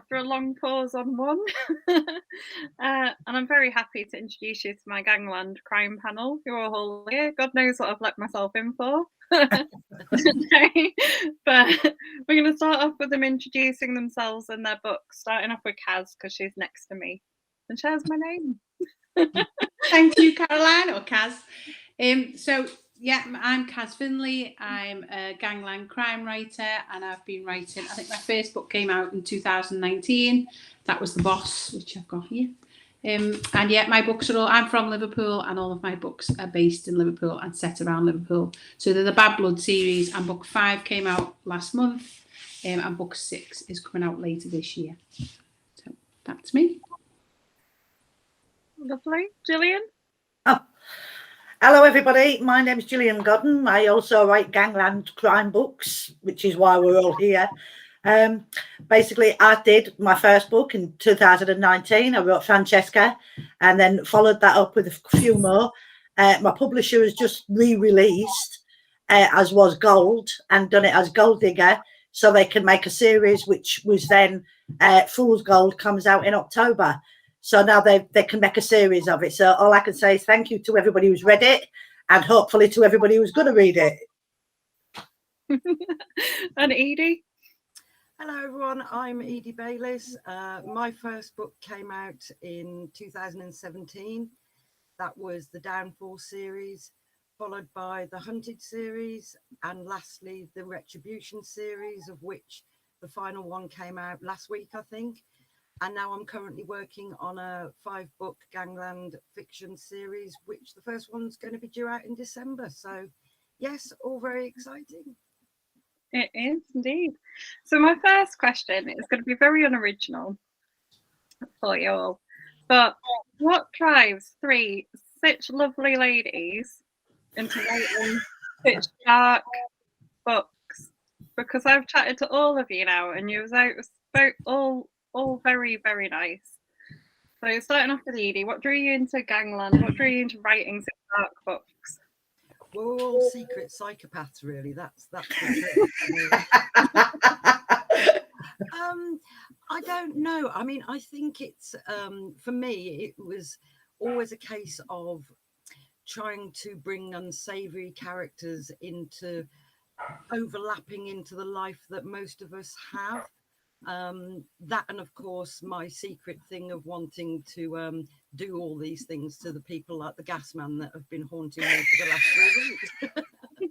after a long pause on one. And I'm very happy to introduce you to my Gangland crime panel, who are all here. God knows what I've let myself in for today. But we're going to start off with them introducing themselves and their books, starting off with Kaz, because she's next to me and shares my name. Thank you, Caroline, or Kaz. Yeah, I'm Kaz Finlay. I'm a Gangland crime writer, and I've been writing, I think my first book came out in 2019. That was The Boss, which I've got here. And yeah, my books are all, I'm from Liverpool, and all of my books are based in Liverpool and set around Liverpool. So they're the Bad Blood series, and book 5 came out last month, and book 6 is coming out later this year. So that's me. Lovely. Gillian? Oh. Hello everybody, my name is Jillian Gordon. I also write Gangland crime books, which is why we're all here. Basically, I did my first book in 2019. I wrote Francesca and then followed that up with a few more. My publisher has just re-released, as was Gold, and done it as Gold Digger, so they can make a series, which was then Fool's Gold, comes out in October. So now they can make a series of it. So all I can say is thank you to everybody who's read it, and hopefully to everybody who's going to read it. And Edie? Hello everyone, I'm Edie Baylis. My first book came out in 2017. That was the Downfall series, followed by the Hunted series, and lastly the Retribution series, of which the final one came out last week, I think. And now I'm currently working on a 5-book Gangland fiction series, which the first one's going to be due out in December. So yes, all very exciting. It is indeed. So my first question is going to be very unoriginal for you all. But what drives 3 such lovely ladies into writing such dark books? Because I've chatted to all of you now, and you spoke all very, very nice. So starting off with Edie, what drew you into Gangland? What drew you into writing such dark books? We're all secret psychopaths, really. That's the truth. I don't know. I mean, I think it's for me, it was always a case of trying to bring unsavory characters into overlapping into the life that most of us have. That, and of course my secret thing of wanting to do all these things to the people like the gas man that have been haunting me for the last 3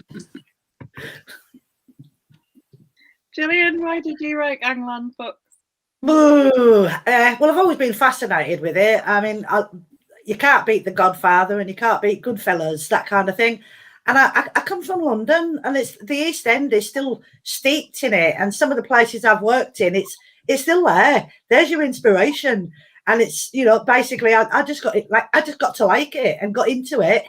weeks. Gillian, why did you write Gangland books? Well, I've always been fascinated with it. I mean, you can't beat The Godfather and you can't beat Goodfellas, that kind of thing. And I come from London, and it's the East End is still steeped in it. And some of the places I've worked in, it's still there. There's your inspiration. And it's, basically I just got to like it and got into it.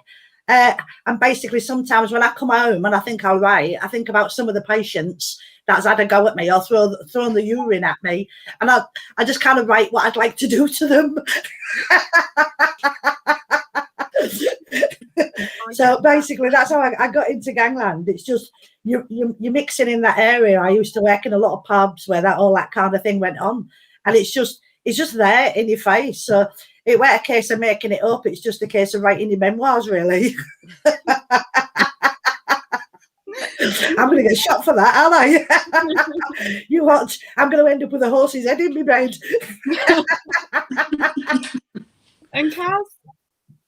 And basically sometimes when I come home and I think I'll write, I think about some of the patients that's had a go at me or thrown the urine at me. And I just kind of write what I'd like to do to them. So basically that's how I got into Gangland. It's just you're mixing in that area. I used to work in a lot of pubs where all that kind of thing went on, and it's just there in your face. So it weren't a case of making it up, it's just a case of writing your memoirs, really. I'm going to get shot for that, aren't I? You watch, I'm going to end up with a horse's head in my brain. And Kaz?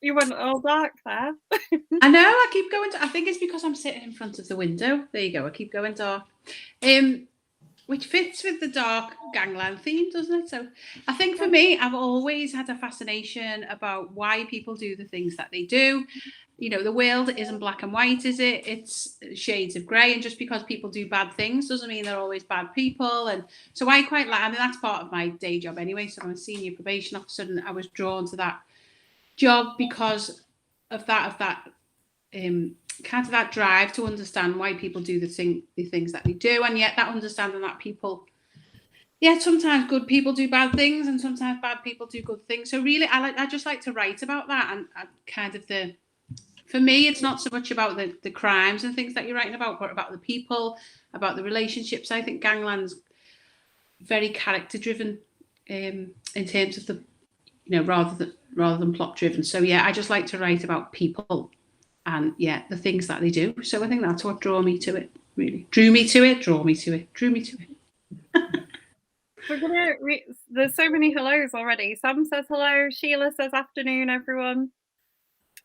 You went all dark there. I know, I keep going. I think it's because I'm sitting in front of the window. There you go. I keep going dark. Which fits with the dark Gangland theme, doesn't it? So I think for me, I've always had a fascination about why people do the things that they do. The world isn't black and white, is it? It's shades of grey. And just because people do bad things doesn't mean they're always bad people. And so I quite like, that's part of my day job anyway. So I'm a senior probation officer, and I was drawn to that job because of that kind of that drive to understand why people do the things that they do, and yet that understanding that people, sometimes good people do bad things and sometimes bad people do good things. So really, I just like to write about that, and kind of for me, it's not so much about the crimes and things that you're writing about, but about the people, about the relationships. I think Gangland's very character driven in terms of the, rather than plot driven. So yeah, I just like to write about people and the things that they do. So I think that's what drew me to it. Drew me to it. We're gonna there's so many hellos already. Sam says hello. Sheila says afternoon, everyone.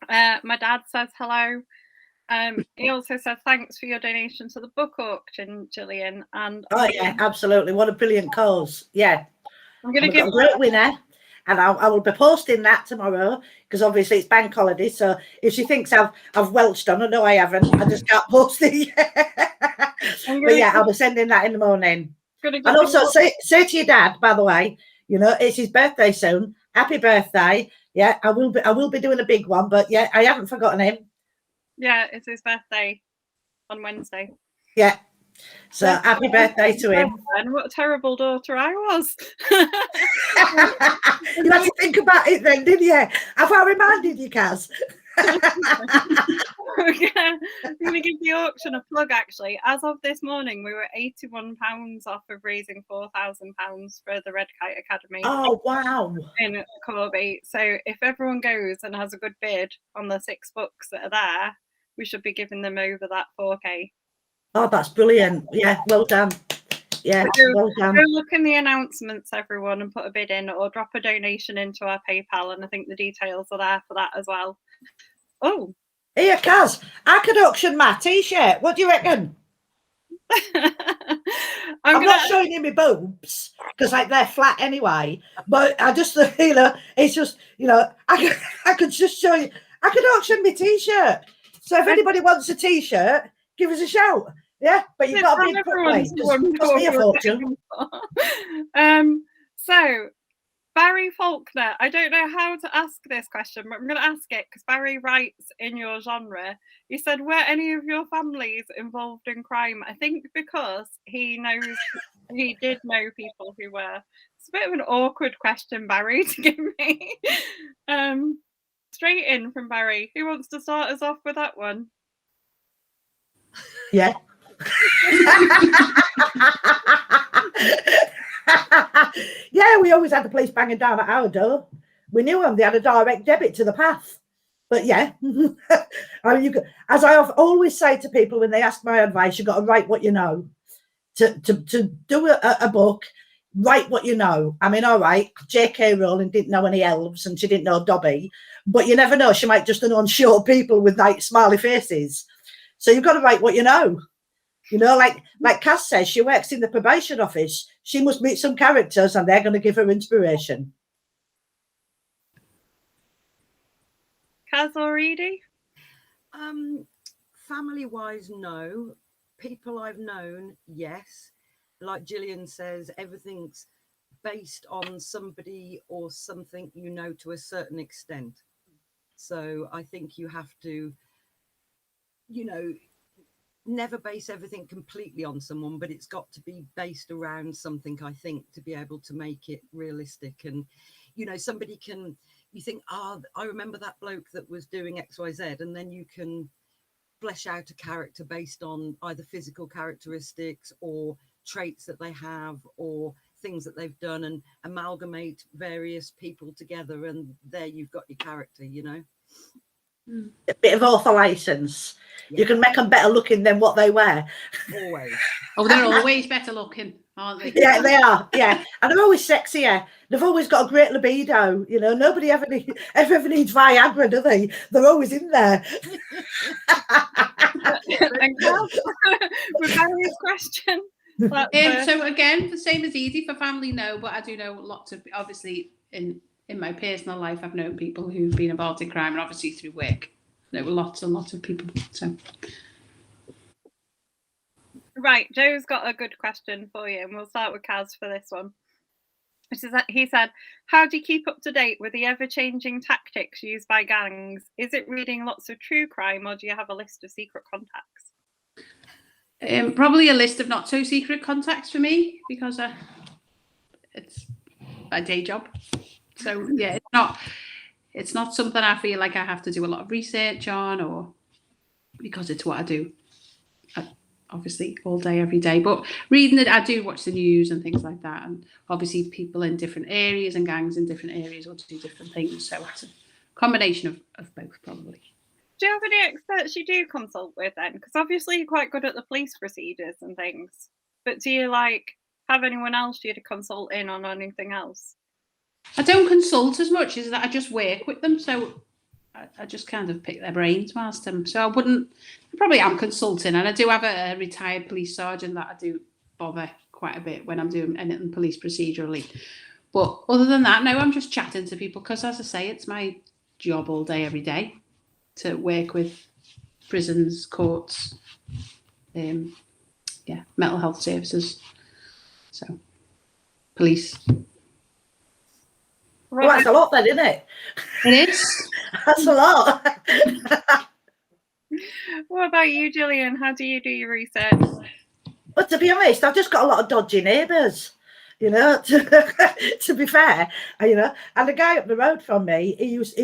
My dad says hello. He also says thanks for your donation to the book auction, Gillian. And yeah, absolutely. What a brilliant cause. Yeah. I'm gonna give a great winner. And I will be posting that tomorrow because obviously it's bank holiday. So if she thinks I've welched on, I know I haven't. I just can't post it yet. But yeah, I'll be sending that in the morning. And also say to your dad, by the way, it's his birthday soon. Happy birthday. Yeah, I will be doing a big one, but yeah, I haven't forgotten him. Yeah, it's his birthday on Wednesday. Yeah. So happy birthday to him. And what a terrible daughter I was. You had to think about it then, didn't you? Have I reminded you, Kaz? I'm going to give the auction a plug, actually. As of this morning, we were £81 off of raising £4,000 for the Red Kite Academy. Oh, wow. In Corby. So if everyone goes and has a good bid on the 6 books that are there, we should be giving them over that 4K. Oh, that's brilliant. Yeah, well done. Yeah, well done. Go look in the announcements, everyone, and put a bid in or drop a donation into our PayPal, and I think the details are there for that as well. Oh. Here, Kaz, I could auction my T-shirt. What do you reckon? I'm not showing you my boobs because they're flat anyway, but I just, it's just, I could just show you. I could auction my T-shirt. So if anybody wants a T-shirt, give us a shout. Yeah, but you've got to be quickly. Just cost me a fortune. So, Barry Faulkner, I don't know how to ask this question, but I'm going to ask it because Barry writes in your genre. He said, were any of your families involved in crime? I think because he did know people who were. It's a bit of an awkward question, Barry, to give me. Straight in from Barry. Who wants to start us off with that one? Yeah. Yeah, we always had the police banging down at our door. We knew them. They had a direct debit to the path. But yeah, I mean, as I always say to people when they ask my advice, you've got to write what you know. To do a book, write what you know. I mean, all right, J.K. Rowling didn't know any elves and she didn't know Dobby, but you never know. She might just have known short people with smiley faces. So you've got to write what you know. Like Cass says, she works in the probation office. She must meet some characters and they're going to give her inspiration. Cass or Edie? Family-wise, no. People I've known, yes. Like Gillian says, everything's based on somebody or something to a certain extent. So I think you have to, never base everything completely on someone, but it's got to be based around something, I think, to be able to make it realistic. And, somebody can, you think, I remember that bloke that was doing XYZ, and then you can flesh out a character based on either physical characteristics or traits that they have or things that they've done and amalgamate various people together. And there you've got your character, A bit of author license. Yeah. You can make them better looking than what they were. Always. Oh, they're always better looking, aren't they? Yeah, they are. Yeah, and they're always sexier. They've always got a great libido. Nobody ever needs Viagra, do they? They're always in there. With Barry's question. So again, the same as Edie for family, no, but I do know lots of, obviously, in my personal life, I've known people who've been involved in crime, and obviously through work, there were lots and lots of people. So, right, Joe's got a good question for you, and we'll start with Kaz for this one. He said, "How do you keep up to date with the ever-changing tactics used by gangs? Is it reading lots of true crime, or do you have a list of secret contacts?" Probably a list of not so secret contacts for me because it's my day job. So yeah, it's not something I feel like I have to do a lot of research on, or because it's what I do. obviously all day, every day. But reading it, I do watch the news and things like that. And obviously people in different areas and gangs in different areas will do different things. So it's a combination of both, probably. Do you have any experts you do consult with then? Because obviously you're quite good at the police procedures and things. But do you like have anyone else you to consult in on anything else? I don't consult as much as that. I just work with them. So I just kind of pick their brains whilst I'm. So I probably am consulting. And I do have a retired police sergeant that I do bother quite a bit when I'm doing anything police procedurally. But other than that, no, I'm just chatting to people because, as I say, it's my job all day, every day to work with prisons, courts, mental health services. So, police. Well, that's a lot then, isn't it? It is. That's a lot. What about you, Gillian? How do you do your research? But to be honest, I've just got a lot of dodgy neighbours, to be fair, and the guy up the road from me, he used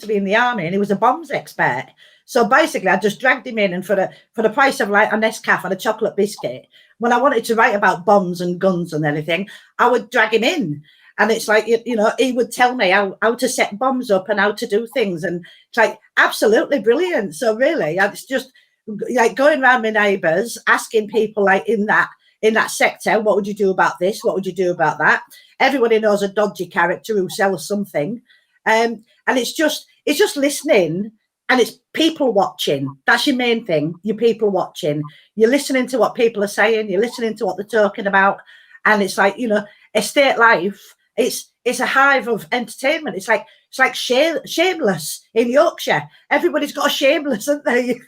to be in the army and he was a bombs expert. So basically I just dragged him in, and for the price of like a Nescafe and a chocolate biscuit, when I wanted to write about bombs and guns and anything, I would drag him in. And it's like, he would tell me how to set bombs up and how to do things. And it's like, absolutely brilliant. So really, it's just like going around my neighbours, asking people like in that sector, what would you do about this? What would you do about that? Everybody knows a dodgy character who sells something. And it's just listening, and it's people watching. That's your main thing. You're people watching. You're listening to what people are saying. You're listening to what they're talking about. And it's like, estate life, it's a hive of entertainment. It's like Shameless in Yorkshire. Everybody's got a Shameless, haven't they?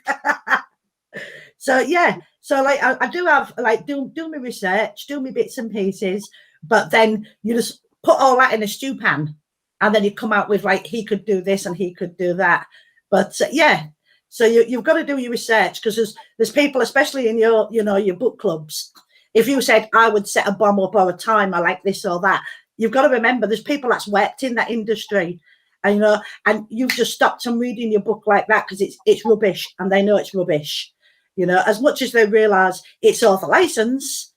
So yeah, so like I do have like do my research, do my bits and pieces, but then you just put all that in a stew pan, and then you come out with like he could do this and he could do that. But yeah, so you've got to do your research, because there's people, especially in your your book clubs. If you said I would set a bomb up or a timer like this or that, you've got to remember there's people that's worked in that industry, and and you've just stopped them reading your book like that because it's rubbish, and they know it's rubbish. As much as they realise it's author license,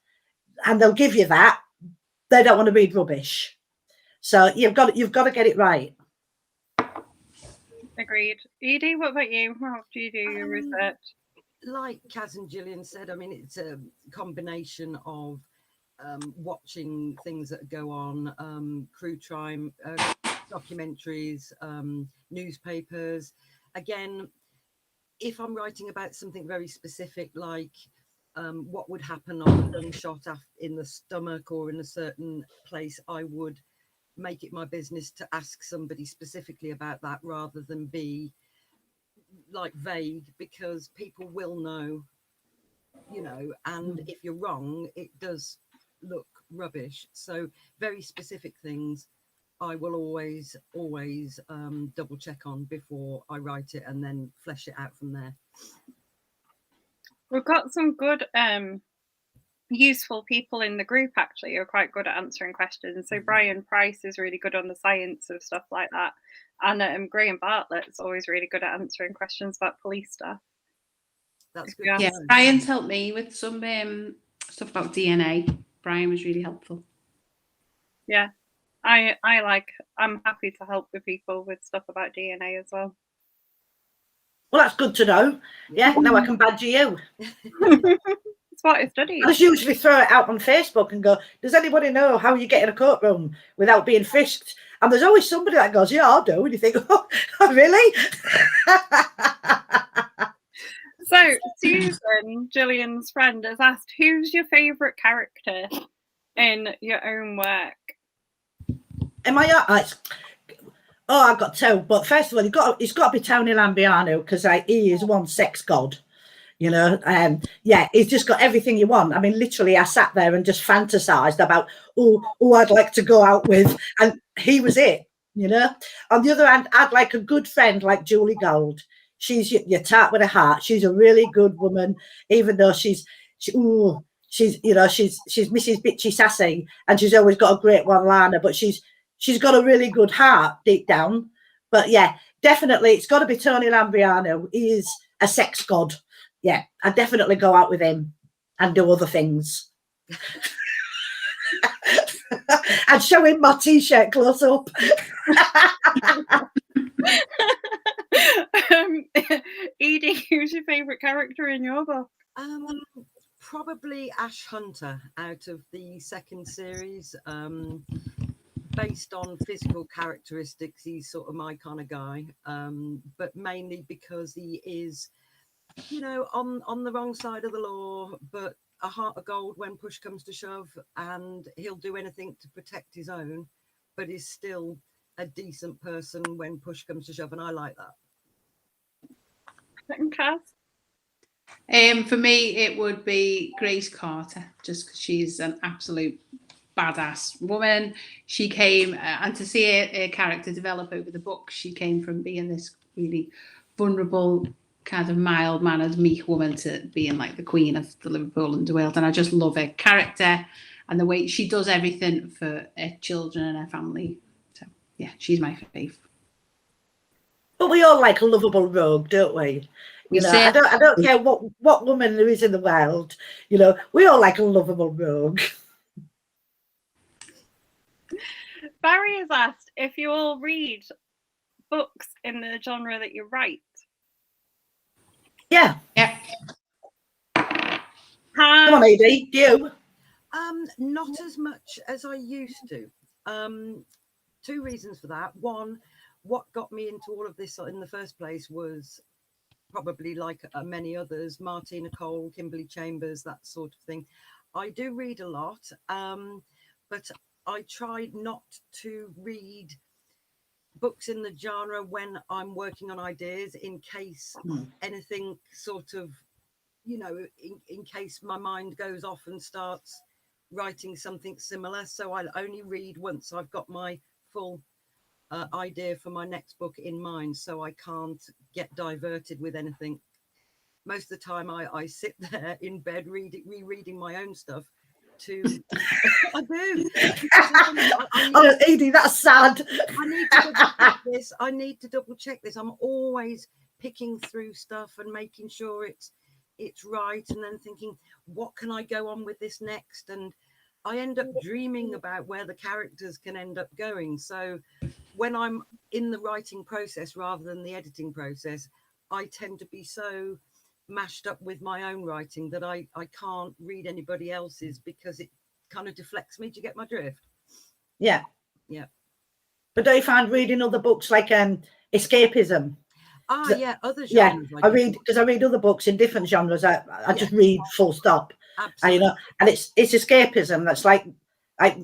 and they'll give you that, they don't want to read rubbish. So you've got to get it right. Agreed. Edie, what about you? How do you do your research? Like Kaz and Gillian said, I mean, it's a combination of watching things that go on, true crime documentaries, newspapers. Again, if I'm writing about something very specific, like what would happen on a gunshot in the stomach or in a certain place, I would make it my business to ask somebody specifically about that, rather than be like vague, because people will know, and if you're wrong, it does look rubbish. So very specific things I will always double check on before I write it, and then flesh it out from there. We've got some good useful people in the group actually who are quite good at answering questions. So Brian Price is really good on the science of stuff like that, and Graham Bartlett's always really good at answering questions about police stuff. That's good. Yeah, Brian's helped me with some stuff about DNA. Brian was really helpful. Yeah, I'm happy to help with people with stuff about DNA as well. Well, that's good to know. Yeah, now I can badger you. It's what I studied. I just usually throw it out on Facebook and go, does anybody know how you get in a courtroom without being frisked? And there's always somebody that goes, yeah, I'll do. And you think, oh really? So Susan, Gillian's friend, has asked, who's your favourite character in your own work? Am I? Oh, I've got two. But first of all, he's got to be Tony Lambiano, because he is one sex god. Yeah, he's just got everything you want. I mean, literally, I sat there and just fantasized about who I'd like to go out with, and he was it. On the other hand, I'd like a good friend like Julie Gold. She's your tart with a heart. She's a really good woman, even though she's Mrs. Bitchy Sassy, and she's always got a great one-liner, but she's got a really good heart deep down. But yeah, definitely, it's got to be Tony Lambiano. He is a sex god. Yeah, I'd definitely go out with him. and do other things. And showing my t-shirt close up. Edie, who's your favourite character in your book? Probably Ash Hunter out of the second series. Based on physical characteristics, he's sort of my kind of guy. But mainly because he is, you know, on the wrong side of the law, but a heart of gold when push comes to shove, and he'll do anything to protect his own, but is still a decent person when push comes to shove, and I like that. And Kaz? For me, it would be Grace Carter, just because she's an absolute badass woman. She came, and to see her character develop over the book, she came from being this really vulnerable, kind of mild-mannered, meek woman to being like the queen of the Liverpool Underworld. And I just love her character and the way she does everything for her children and her family. So, yeah, she's my fave. But we all like a lovable rogue, don't we? You know, I don't care what woman there is in the world. You know, we all like a lovable rogue. Barry has asked if you all read books in the genre that you write. Yeah. Come on, Edie, you? Not as much as I used to. Two reasons for that. One, what got me into all of this in the first place was probably like many others, Martina Cole, Kimberly Chambers, that sort of thing. I do read a lot, but I try not to read books in the genre when I'm working on ideas, in case anything sort of, you know, in case my mind goes off and starts writing something similar. So I'll only read once I've got my full idea for my next book in mind, so I can't get diverted with anything. Most of the time I sit there in bed rereading my own stuff to I do. Oh, Edie, that's sad. I need to double check this. I'm always picking through stuff and making sure it's right, and then thinking, what can I go on with this next? And I end up dreaming about where the characters can end up going. So when I'm in the writing process rather than the editing process, I tend to be so mashed up with my own writing that I can't read anybody else's, because it kind of deflects me. Do you get my drift? Yeah. But do you find reading other books like escapism? Yeah, other genres. Yeah, I read, because I read other books in different genres. I just read full stop. Absolutely. You know, and it's escapism. That's like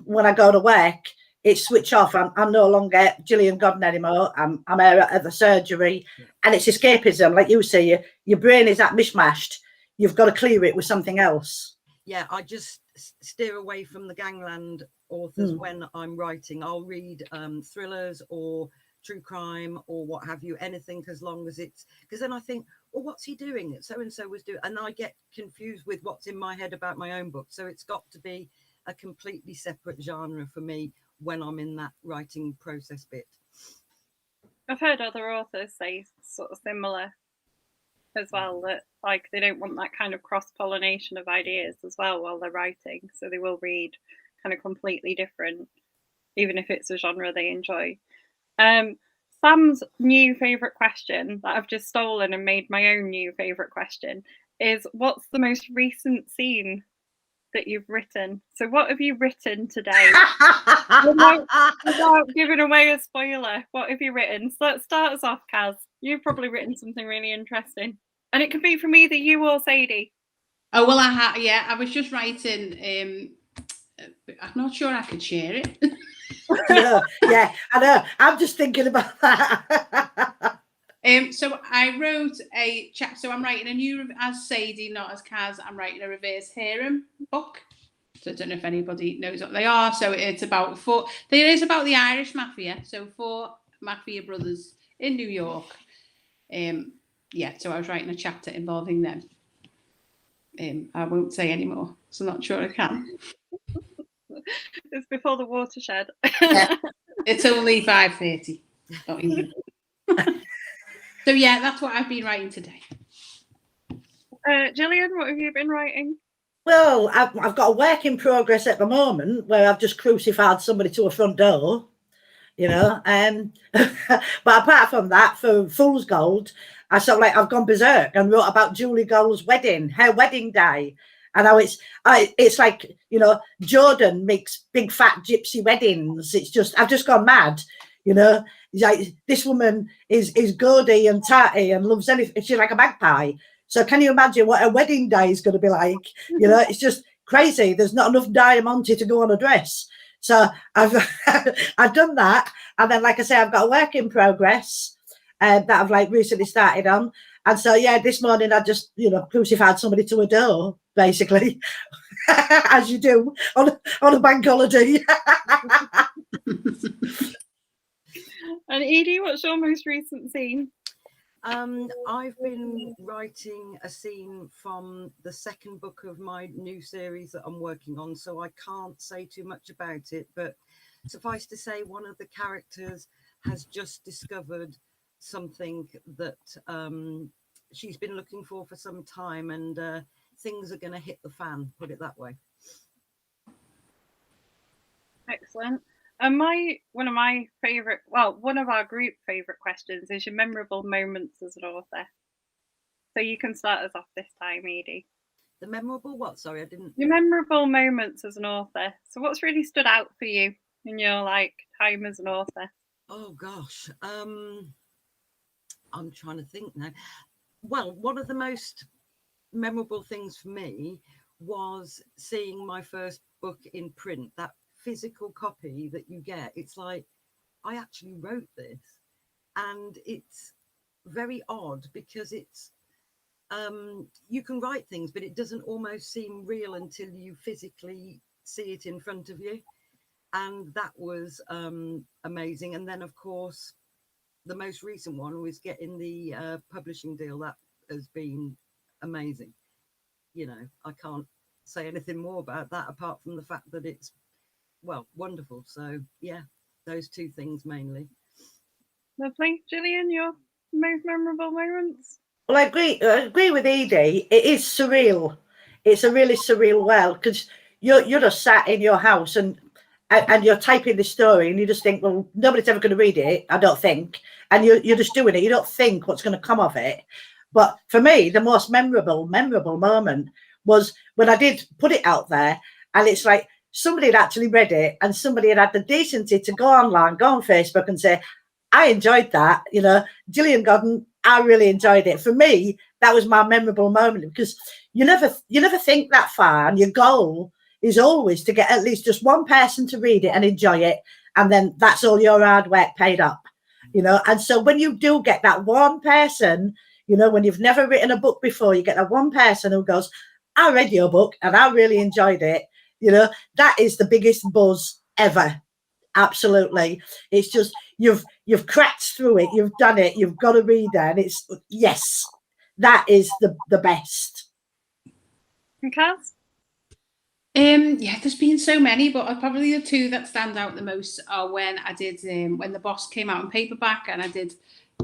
when I go to work, it's switch off. I'm no longer Jillian Gordon anymore. I'm here at the surgery, and it's escapism. Like you say, your brain is that mishmashed. You've got to clear it with something else. Yeah, I just steer away from the Gangland authors when I'm writing. I'll read thrillers or true crime or what have you, anything, as long as it's, because then I think, well, what's he doing? So and so was doing, and I get confused with what's in my head about my own book. So it's got to be a completely separate genre for me when I'm in that writing process bit. I've heard other authors say sort of similar as well, that like they don't want that kind of cross-pollination of ideas as well while they're writing, so they will read kind of completely different, even if it's a genre they enjoy. Sam's new favourite question that I've just stolen and made my own new favourite question is, what's the most recent scene that you've written? So what have you written today? Without giving away a spoiler, what have you written? So let's start us off, Kaz. You've probably written something really interesting. And it can be from either you or Sadie. Oh, well, I was just writing, I'm not sure I could share it. Yeah, I know. I'm just thinking about that. So I wrote a chapter. So I'm writing a new, as Sadie, not as Kaz, I'm writing a reverse harem book. So I don't know if anybody knows what they are. So it's about it is about the Irish mafia. So 4 mafia brothers in New York. So I was writing a chapter involving them. I won't say any more, so I'm not sure I can. It's before the watershed. Yeah, it's only 5:30. Not even. So yeah, that's what I've been writing today. Gillian, what have you been writing? Well, I've got a work in progress at the moment where I've just crucified somebody to a front door, you know. But apart from that, for Fool's Gold, I sort of like I've gone berserk and wrote about Julie Gold's wedding, her wedding day, and how it's like, you know, Jordan makes big fat gypsy weddings. It's just I've just gone mad, you know. Like this woman is gaudy and tatty and loves anything. She's like a magpie. So can you imagine what a wedding day is going to be like? You know, it's just crazy. There's not enough diamante to go on a dress. So I've I've done that, and then like I say, I've got a work in progress that I've like recently started on. And so yeah, this morning I just, you know, crucified somebody to a door, basically, as you do on a bank holiday. And Edie, what's your most recent scene? I've been writing a scene from the second book of my new series that I'm working on, so I can't say too much about it, but suffice to say, one of the characters has just discovered something that she's been looking for some time, and things are going to hit the fan, put it that way. Excellent. And one of our group favourite questions is your memorable moments as an author. So you can start us off this time, Edie. The memorable what? Sorry, I didn't. Your memorable moments as an author. So what's really stood out for you in your like time as an author? Oh gosh, I'm trying to think now. Well, one of the most memorable things for me was seeing my first book in print. That physical copy that you get, it's like I actually wrote this, and it's very odd because it's you can write things, but it doesn't almost seem real until you physically see it in front of you, and that was amazing. And then of course the most recent one was getting the publishing deal. That has been amazing. You know, I can't say anything more about that apart from the fact that it's, well, wonderful. So yeah, those two things mainly. Lovely. Gillian, your most memorable moments? Well, I agree with Edie. It is surreal. It's a really surreal world because you're just sat in your house and you're typing this story and you just think, well, nobody's ever going to read it, I don't think. And you're just doing it. You don't think what's going to come of it. But for me, the most memorable moment was when I did put it out there, and it's like somebody had actually read it and somebody had the decency to go online, go on Facebook and say, I enjoyed that. You know, Jillian Gordon, I really enjoyed it. For me, that was my memorable moment because you never think that far, and your goal is always to get at least just one person to read it and enjoy it, and then that's all your hard work paid up, you know. And so when you do get that one person, you know, when you've never written a book before, you get that one person who goes, I read your book and I really enjoyed it, you know, that is the biggest buzz ever. Absolutely. It's just you've cracked through it, you've done it, you've got a reader, and it's, yes, that is the best. And Kaz? Yeah, there's been so many, but probably the two that stand out the most are when I did when The Boss came out in paperback, and I did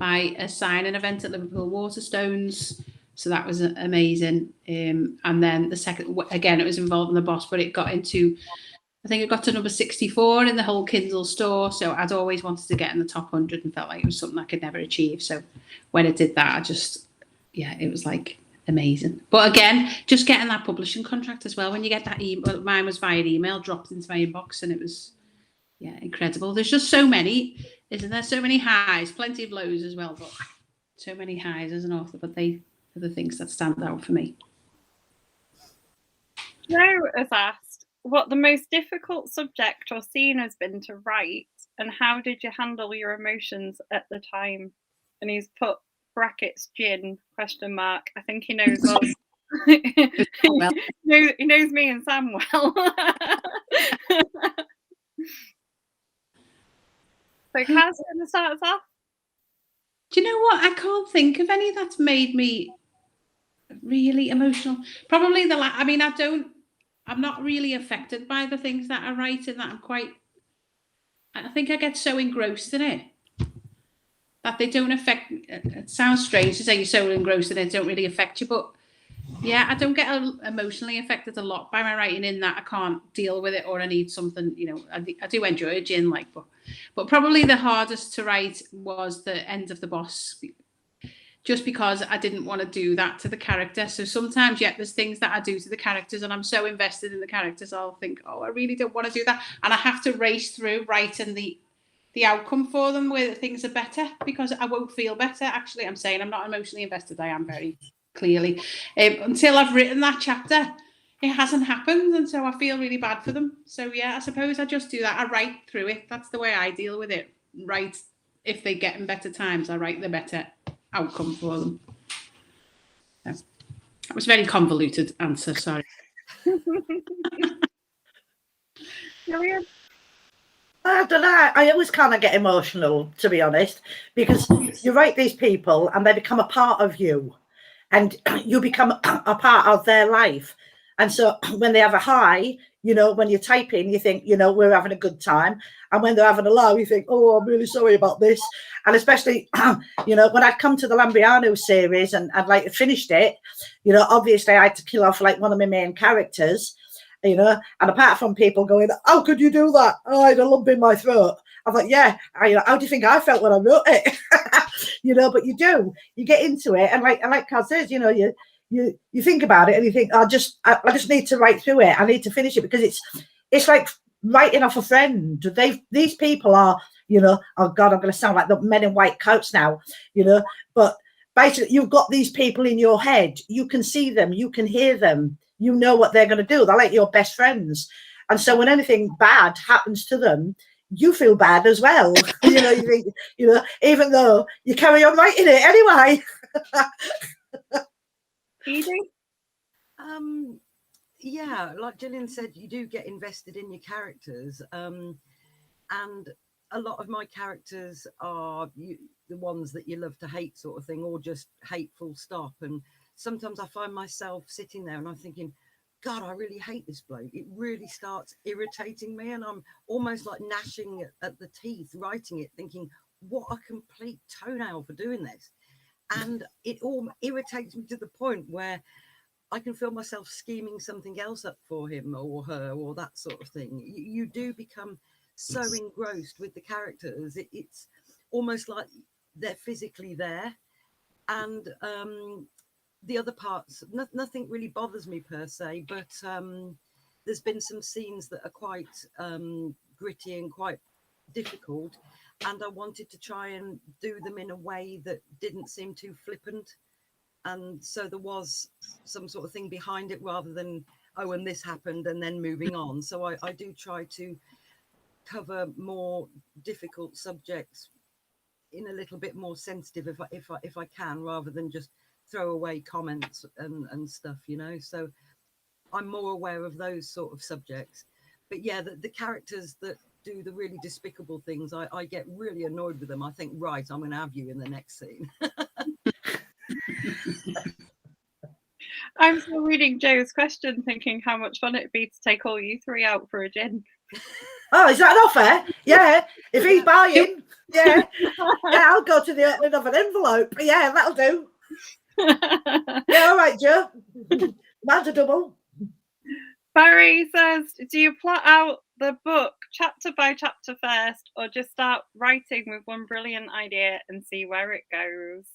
a signing event at Liverpool Waterstones. So that was amazing. And then the second, again, it was involved in The Boss, but it got into, I think it got to number 64 in the whole Kindle store. So I'd always wanted to get in the top 100 and felt like it was something I could never achieve. So when it did that, it was like amazing. But again, just getting that publishing contract as well, when you get that email, mine was via email, dropped into my inbox, and it was, incredible. There's just so many, isn't there? So many highs, plenty of lows as well, but so many highs as an author, but they are the things that stand out for me. Joe has asked what the most difficult subject or scene has been to write, and how did you handle your emotions at the time? And he's put brackets gin ? I think he knows us. Well. He knows me and Sam well. So Kaz, going to start us off? Do you know what? I can't think of any that's made me really emotional. Probably I'm not really affected by the things that I write, and that I think I get so engrossed in it that they don't affect. It sounds strange to say you're so engrossed in it, don't really affect you, but Yeah, I don't get emotionally affected a lot by my writing in that I can't deal with it or I need something, I do enjoy a gin, but probably the hardest to write was the end of the boss, just because I didn't want to do that to the character. So sometimes, there's things that I do to the characters and I'm so invested in the characters, I'll think, oh, I really don't want to do that. And I have to race through writing the outcome for them where things are better, because I won't feel better. Actually, I'm saying I'm not emotionally invested. I am very clearly. Until I've written that chapter, it hasn't happened. And so I feel really bad for them. So I suppose I just do that. I write through it. That's the way I deal with it. Write, if they get in better times, I write the better outcome for them. So, that was a very convoluted answer, sorry. Gillian? I don't know. I always kind of get emotional, to be honest, because you write these people and they become a part of you and you become a part of their life. And so when they have a high, when you're typing, you think, we're having a good time. And when they're having a low, you think, oh, I'm really sorry about this. And especially, when I'd come to the Lambiano series and I'd finished it, obviously I had to kill off one of my main characters. And apart from people going, how could you do that? Oh, I had a lump in my throat. I'm like, yeah, how do you think I felt when I wrote it? But you get into it. And like Kaz says, you think about it and you think, I just need to write through it. I need to finish it because it's like writing off a friend. These people are, oh God, I'm going to sound like the men in white coats now, but basically you've got these people in your head. You can see them, you can hear them. You know what they're going to do. They're like your best friends. And so when anything bad happens to them, you feel bad as well. You think, even though you carry on writing it anyway. Edie? Yeah, like Gillian said, you do get invested in your characters. And a lot of my characters are the ones that you love to hate sort of thing, or just hate full stop. And sometimes I find myself sitting there and I'm thinking, God, I really hate this bloke. It really starts irritating me. And I'm almost like gnashing at the teeth, writing it, thinking, what a complete toenail for doing this. And it all irritates me to the point where I can feel myself scheming something else up for him or her or that sort of thing. You do become so engrossed with the characters. It's almost like they're physically there. And the other parts, nothing really bothers me per se, but there's been some scenes that are quite gritty and quite difficult, and I wanted to try and do them in a way that didn't seem too flippant, and so there was some sort of thing behind it rather than, oh, and this happened and then moving on. So I do try to cover more difficult subjects in a little bit more sensitive if I can, rather than just throw away comments and stuff, so I'm more aware of those sort of subjects. But yeah, the characters that do the really despicable things, I get really annoyed with them. I think, right, I'm going to have you in the next scene. I'm still reading Joe's question, thinking how much fun it'd be to take all you three out for a gin. Oh, is that an offer? Yeah. If he's buying, yeah, I'll go to the opening of an envelope. Yeah, that'll do. Yeah, all right, Joe. Mine's a double. Barry says, do you plot out the book chapter by chapter first, or just start writing with one brilliant idea and see where it goes?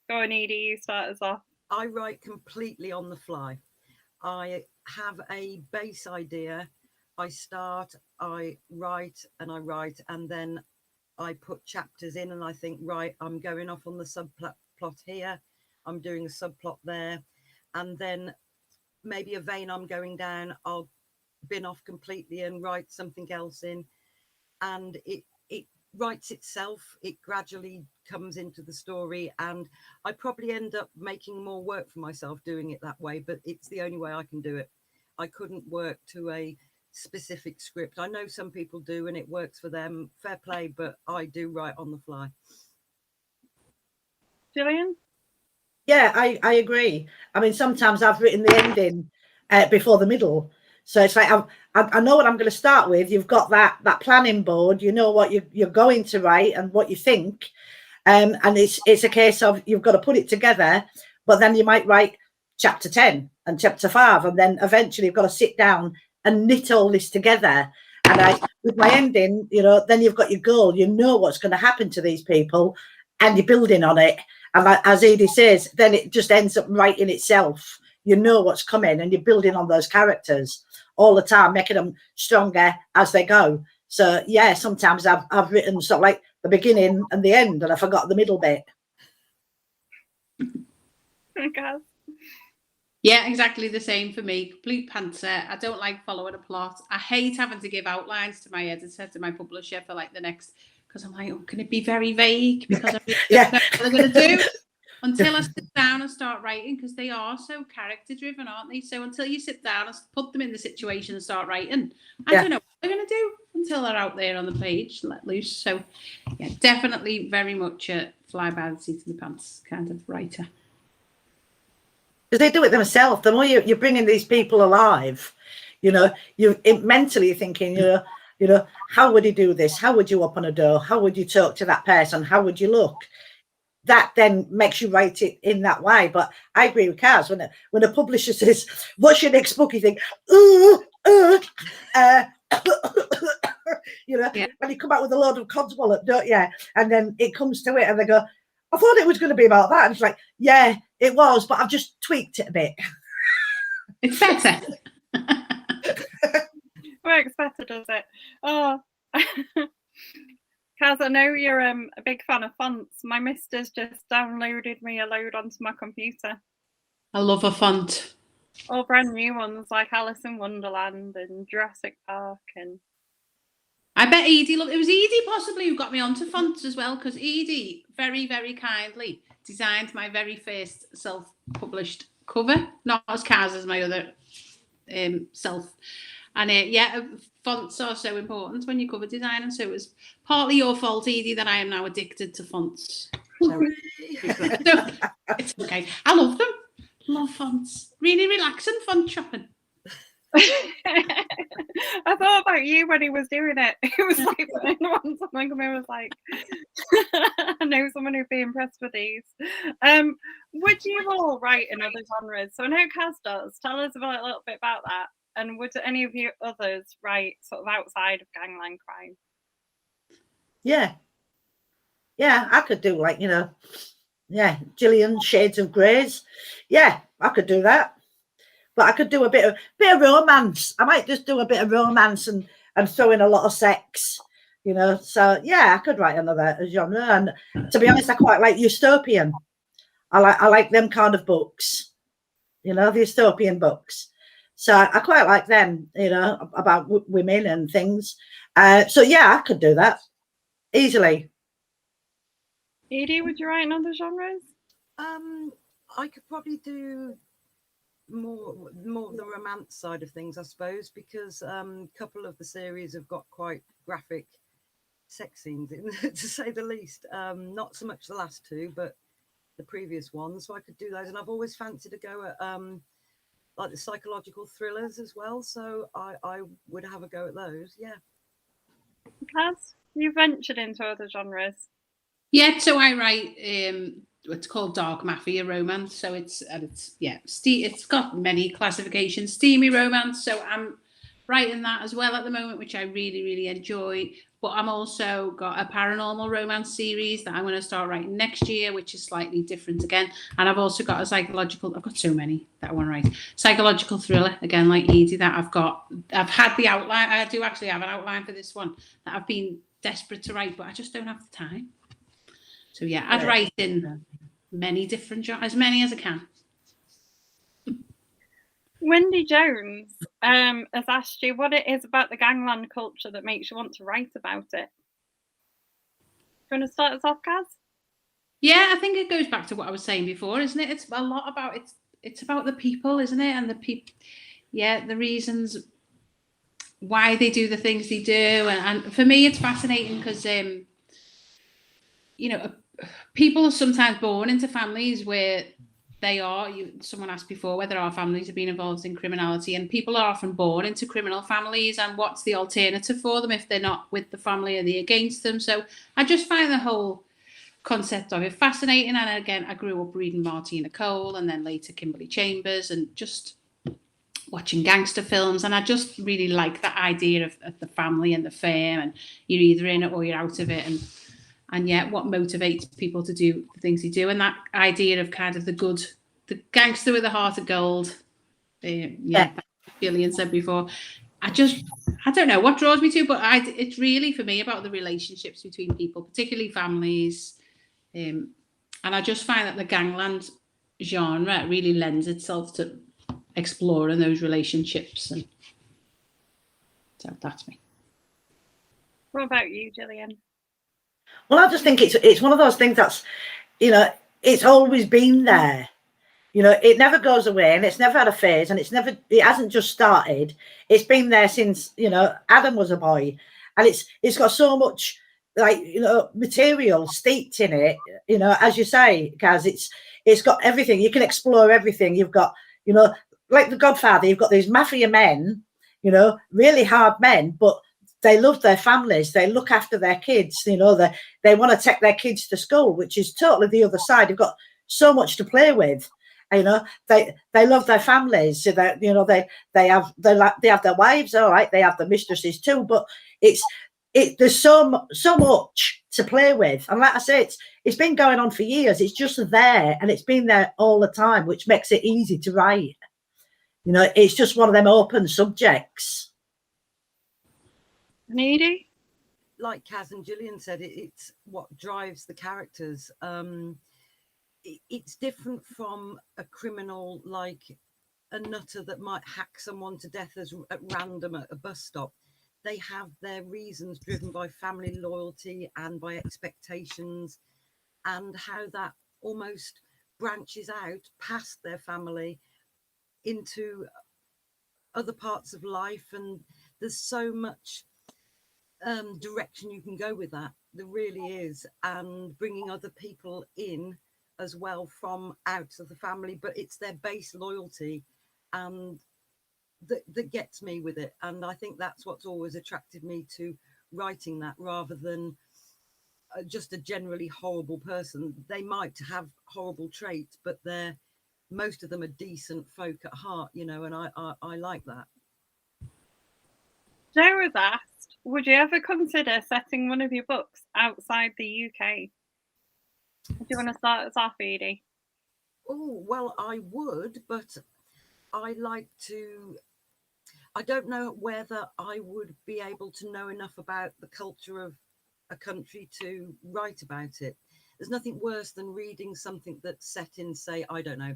Go on, Edie, you start us off. I write completely on the fly. I have a base idea. I start, I write, and then I put chapters in, and I think, right, I'm going off on the subplot here. I'm doing a subplot there, and then maybe a vein I'm going down, I'll bin off completely and write something else in, and it writes itself. It gradually comes into the story, and I probably end up making more work for myself doing it that way, but it's the only way I can do it. I couldn't work to a specific script. I know some people do and it works for them, fair play, but I do write on the fly. Jillian? Yeah, I agree. I mean, sometimes I've written the ending before the middle. So it's like, I know what I'm going to start with. You've got that planning board. You know what you're going to write and what you think. And it's a case of you've got to put it together. But then you might write chapter 10 and chapter 5, and then eventually you've got to sit down and knit all this together. And with my ending, you know, then you've got your goal, you know what's going to happen to these people, and you're building on it. And as Edie says, then it just ends up writing itself. You know what's coming, and you're building on those characters all the time, making them stronger as they go. So yeah, sometimes I've written sort of like the beginning and the end, and I forgot the middle bit. Okay. Yeah, exactly the same for me. Complete pantser. I don't like following a plot. I hate having to give outlines to my editor, to my publisher for like the next, because I'm like, oh, can it be very vague? Because I really don't know what they're going to do until I sit down and start writing, because they are so character driven, aren't they? So until you sit down and put them in the situation and start writing, I don't know what they're going to do until they're out there on the page, let loose. So yeah, definitely very much a fly by the seat of the pants kind of writer. Because they do it themselves. The more you're bringing these people alive, you know, you're mentally thinking, you know, how would you do this? How would you open a door? How would you talk to that person? How would you look? That then makes you write it in that way. But I agree with Kaz. When a publisher says, what's your next book? You think, you know, and you come out with a load of codswallop, don't you? And then it comes to it and they go, I thought it was going to be about that. And it's like, yeah, it was, but I've just tweaked it a bit. It's better. Works better, does it? Oh, Kaz, I know you're a big fan of fonts. My mister's just downloaded me a load onto my computer. I love a font. All brand new ones like Alice in Wonderland and Jurassic Park. And I bet Edie, look, it was Edie possibly who got me onto fonts as well, because Edie very, very kindly designed my very first self-published cover, not as Kaz as my other self. And yeah, fonts are so important when you cover designing. So it was partly your fault, Edie, that I am now addicted to fonts. So it's okay. I love them. Love fonts. Really relaxing font shopping. I thought about you when he was doing it. It was like when someone come in was like, I know someone who'd be impressed with these. Would you all write in other genres? So I know Kaz does. Tell us about a little bit about that. And would any of you others write sort of outside of gangland crime? Yeah, I could do like, you know, Gillian, Shades of Greys. Yeah, I could do that. But I could do a bit of romance. I might just do a bit of romance and throw in a lot of sex, you know. So yeah, I could write another genre. And to be honest, I quite like dystopian. I like them kind of books, you know, the dystopian books. So I quite like them, you know, about women and things. So yeah, I could do that easily. Edie, would you write in other genres? I could probably do more of the romance side of things, I suppose, because a couple of the series have got quite graphic sex scenes in, to say the least. Not so much the last two, but the previous ones. So I could do those, and I've always fancied to go at like the psychological thrillers as well. So I would have a go at those. Yeah. Kaz, you ventured into other genres. Yeah, so I write it's called dark mafia romance. So it's got many classifications. Steamy romance. So I'm writing that as well at the moment, which I really, really enjoy. But I'm also got a paranormal romance series that I'm going to start writing next year, which is slightly different again. And I've also got I've got so many that I want to write. Psychological thriller, again, like Edie, that I've had the outline. I do actually have an outline for this one that I've been desperate to write, but I just don't have the time. So yeah, I'd write in many different genres, as many as I can. Wendy Jones has asked you what it is about the gangland culture that makes you want to write about it. Do you want to start us off, Kaz? Yeah, I think it goes back to what I was saying before, isn't it? It's a lot about it's about the people, isn't it? And the people, yeah, the reasons why they do the things they do. And for me, it's fascinating because, you know, people are sometimes born into families where they are, someone asked before whether our families have been involved in criminality, and people are often born into criminal families, and what's the alternative for them if they're not with the family? Are they against them? So I just find the whole concept of it fascinating. And again, I grew up reading Martina Cole and then later Kimberly Chambers and just watching gangster films. And I just really like that idea of the family and the firm, and you're either in it or you're out of it. And yet what motivates people to do the things they do, and that idea of kind of the gangster with a heart of gold. Gillian said before. I don't know what draws me to, but it's really for me about the relationships between people, particularly families. And I just find that the gangland genre really lends itself to exploring those relationships. And so that's me. What about you, Jillian? Well, I just think it's one of those things that's, it's always been there. It never goes away, and it's never had a phase, and it hasn't just started. It's been there since, Adam was a boy, and it's got so much material steeped in it, as you say, Gaz, it's got everything. You can explore everything. You've got, like The Godfather, you've got these mafia men, really hard men, but they love their families. They look after their kids. They want to take their kids to school, which is totally the other side. You've got so much to play with. They love their families. So that they have their wives, all right. They have their mistresses too. But there's so much to play with. And like I say, it's been going on for years. It's just there, and it's been there all the time, which makes it easy to write. It's just one of them open subjects. Edie? Like Kaz and Gillian said, it's what drives the characters. It's different from a criminal like a nutter that might hack someone to death at random at a bus stop. They have their reasons driven by family loyalty and by expectations, and how that almost branches out past their family into other parts of life. And there's so much direction you can go with that. There really is. And bringing other people in as well from out of the family, but it's their base loyalty and that gets me with it. And I think that's what's always attracted me to writing that, rather than just a generally horrible person. They might have horrible traits, but most of them are decent folk at heart, and I like that. Joe was asked, would you ever consider setting one of your books outside the UK? Do you want to start us off, Edie? Oh, well, I would, but I don't know whether I would be able to know enough about the culture of a country to write about it. There's nothing worse than reading something that's set in, say, I don't know,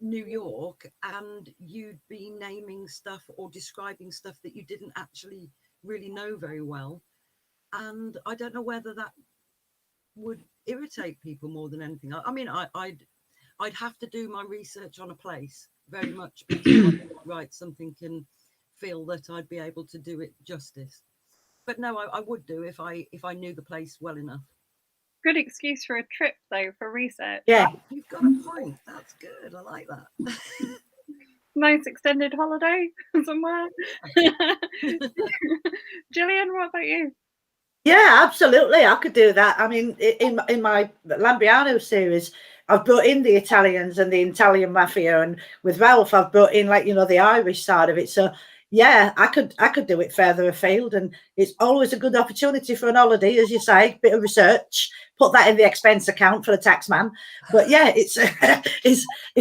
New York, and you'd be naming stuff or describing stuff that you didn't actually really know very well. And I don't know whether that would irritate people more than anything. I mean, I'd have to do my research on a place very much before I could write something and feel that I'd be able to do it justice. But no, I would do if I knew the place well enough. Good excuse for a trip, though, for research. Yeah, You've got a point. That's good. I like that. Nice extended holiday somewhere. Gillian, what about you? Yeah, absolutely. I could do that. I mean, in my Lambiano series, I've brought in the Italians and the Italian mafia, and with Ralph, I've brought in the Irish side of it. So yeah, I could do it further afield, and it's always a good opportunity for an holiday, as you say, bit of research, put that in the expense account for the tax man. But yeah, it's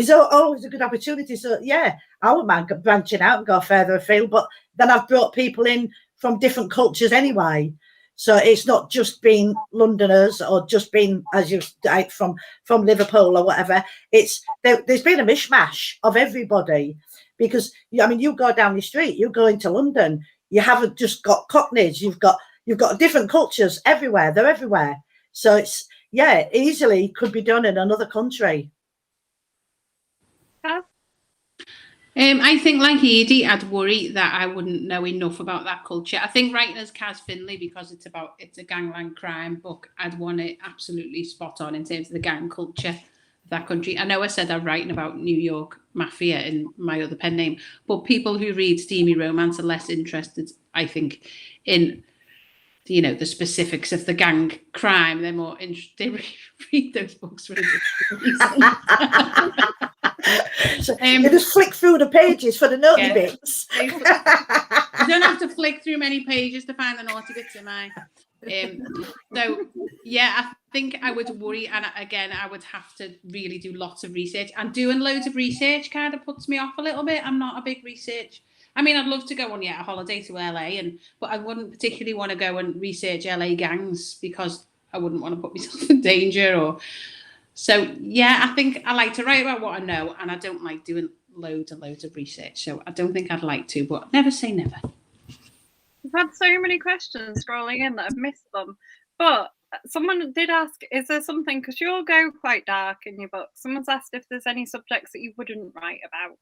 always a good opportunity. So yeah, I wouldn't mind branching out and go further afield. But then I've brought people in from different cultures anyway. So it's not just been Londoners or just been, as you like, from Liverpool or whatever. There's been a mishmash of everybody, because you go down the street, you go into London, you haven't just got Cockneys, you've got different cultures everywhere. They're everywhere. So it easily could be done in another country. Huh? I think, like Edie, I'd worry that I wouldn't know enough about that culture. I think writing as Kaz Finlay, because it's a gangland crime book, I'd want it absolutely spot on in terms of the gang culture of that country. I know I said I'm writing about New York mafia in my other pen name, but people who read steamy romance are less interested, I think, in the specifics of the gang crime. They're more interested. They read those books for a different reason. So you just flick through the pages for the naughty bits. You don't have to flick through many pages to find the naughty bits in mine. So yeah, I think I would worry, and again, I would have to really do lots of research. And doing loads of research kind of puts me off a little bit. I'm not a big research. I mean, I'd love to go on a holiday to LA, but I wouldn't particularly want to go and research LA gangs because I wouldn't want to put myself in danger. So yeah, I think I like to write about what I know, and I don't like doing loads and loads of research. So I don't think I'd like to, but never say never. We've had so many questions scrolling in that I've missed them. But someone did ask, is there something, because you all go quite dark in your book, someone's asked if there's any subjects that you wouldn't write about.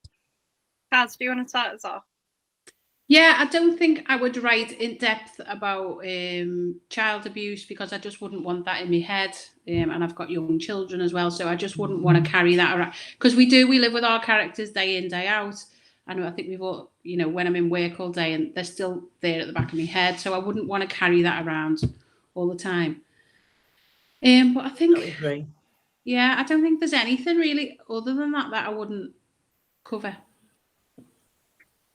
Kaz, do you want to start us off? Yeah, I don't think I would write in depth about child abuse because I just wouldn't want that in my head. And I've got young children as well, so I just wouldn't want to carry that around. Because we live with our characters day in, day out. And I think we've all, when I'm in work all day and they're still there at the back of my head. So I wouldn't want to carry that around all the time. But I think, I don't think there's anything really other than that I wouldn't cover.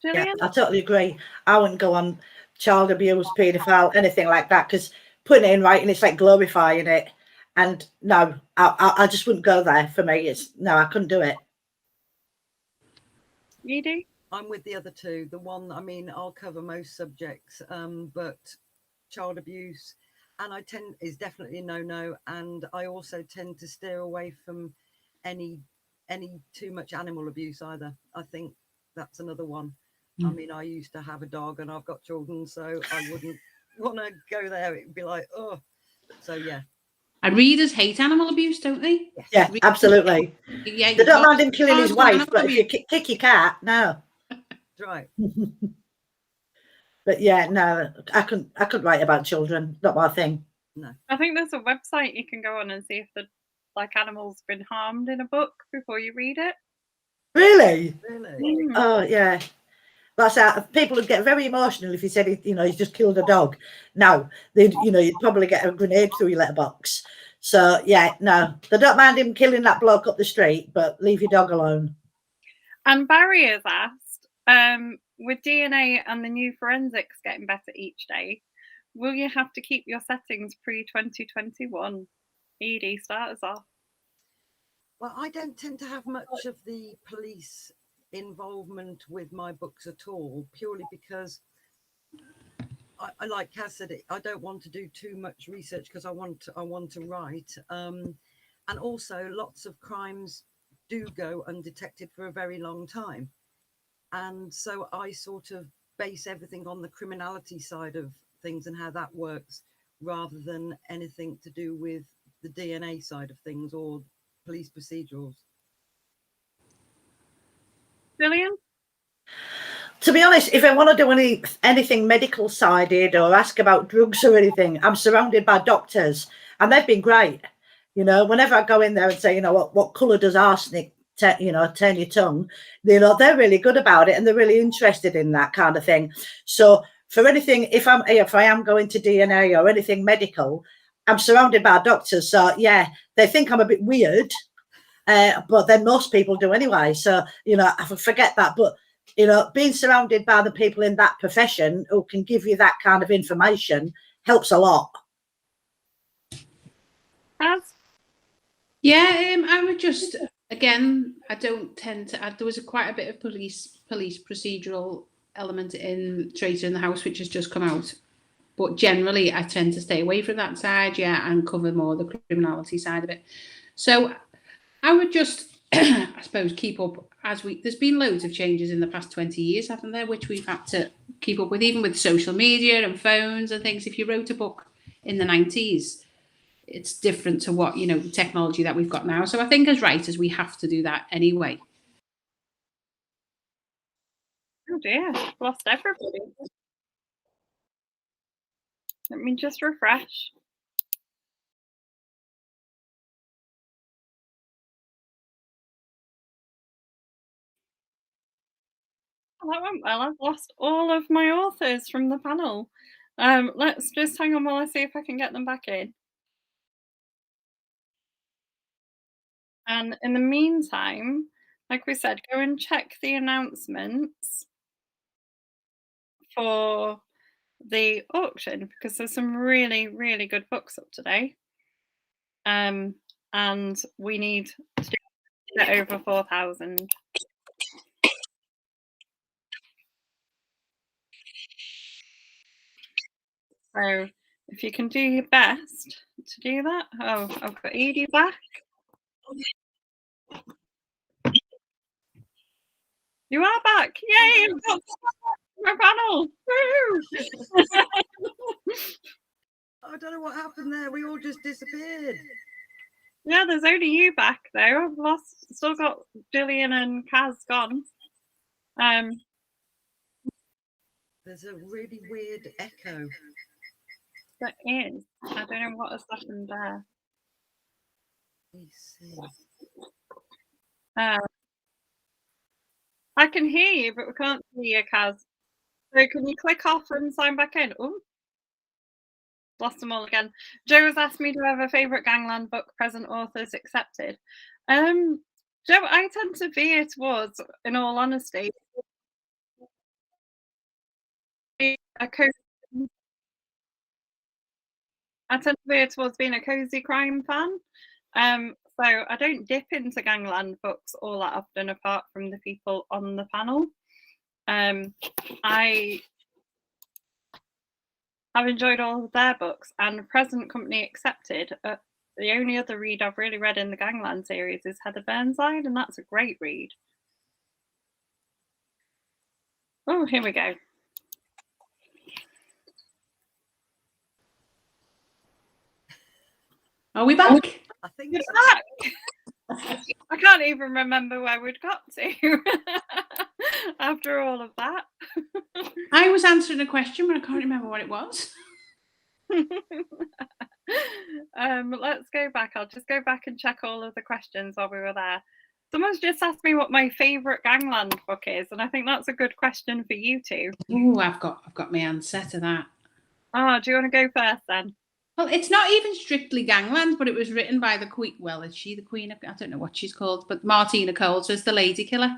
Jillian? Yeah, I totally agree. I wouldn't go on child abuse, paedophile, anything like that, because putting it in writing, it's like glorifying it. And no, I just wouldn't go there. For me, I couldn't do it. Edie? I'm with the other two. The one, I mean, I'll cover most subjects, but child abuse, and is definitely a no. And I also tend to steer away from any too much animal abuse either. I think that's another one. I mean, I used to have a dog and I've got children, so I wouldn't want to go there. It'd be like, oh, so yeah. And readers hate animal abuse, don't they? Yeah, absolutely. Yeah, they don't mind him killing his wife, but if you kick your cat, no. That's right. But yeah, no, I couldn't write about children. Not my thing. No. I think there's a website you can go on and see if the animals been harmed in a book before you read it. Really? Really? Oh yeah. That's how people would get very emotional if you said he's just killed a dog. No, you'd probably get a grenade through your letterbox. So yeah, no, they don't mind him killing that bloke up the street, but leave your dog alone. And Barry has asked, with DNA and the new forensics getting better each day, will you have to keep your settings pre-2021? Edie, start us off. Well, I don't tend to have much of the police involvement with my books at all, purely because I like Cass said, I don't want to do too much research because I want to write, and also lots of crimes do go undetected for a very long time, and so I sort of base everything on the criminality side of things and how that works, rather than anything to do with the DNA side of things or police procedurals. Gillian? To be honest, if I want to do anything medical sided or ask about drugs or anything, I'm surrounded by doctors and they've been great. Whenever I go in there and say, what colour does arsenic, turn your tongue, they're really good about it and they're really interested in that kind of thing. So for anything, if I am going to DNA or anything medical, I'm surrounded by doctors. So yeah, they think I'm a bit weird, but then most people do anyway. So, I forget that. But, being surrounded by the people in that profession who can give you that kind of information helps a lot. Yeah, I would just, again, I don't tend to, there was quite a bit of police procedural element in Traitor in the House, which has just come out. But generally, I tend to stay away from that side, and cover more the criminality side of it. So I would just, I suppose, keep up there's been loads of changes in the past 20 years, haven't there, which we've had to keep up with, even with social media and phones and things. If you wrote a book in the 90s, it's different to what, the technology that we've got now. So I think as writers, we have to do that anyway. Oh dear, lost everybody. Let me just refresh. Well, that went well. I've lost all of my authors from the panel. Let's just hang on while I see if I can get them back in. And in the meantime, like we said, go and check the announcements for the auction because there's some really, really good books up today. And we need to get over 4,000. So if you can do your best to do that. Oh, I've got Edie back. You are back. Yay! My panel. Woo! I don't know what happened there. We all just disappeared. Yeah, there's only you back though. I've still got Gillian and Kaz gone. There's a really weird echo. There is. I don't know what has happened there. Let me see. I can hear you, but we can't see you, Kaz. So can you click off and sign back in? Oh, lost them all again. Joe has asked me, do I have a favourite Gangland book, present authors accepted? Joe, I tend to veer towards, in all honesty, I tend to veer towards being a cozy crime fan. So I don't dip into Gangland books all that often, apart from the people on the panel. I have enjoyed all of their books, and Present Company accepted. The only other read I've really read in the Gangland series is Heather Burnside, and that's a great read. Oh, here we go. Are we back? I think You're back. I can't even remember where we'd got to after all of that. I was answering a question, but I can't remember what it was. Let's go back. I'll just go back and check all of the questions while we were there. Someone's just asked me what my favourite Gangland book is, and I think that's a good question for you two. Oh, I've got my answer to that. Oh, do you want to go first then? Well, it's not even strictly Gangland, but it was written by the queen. Well, is she the queen? I don't know what she's called, but Martina Coles was the lady killer.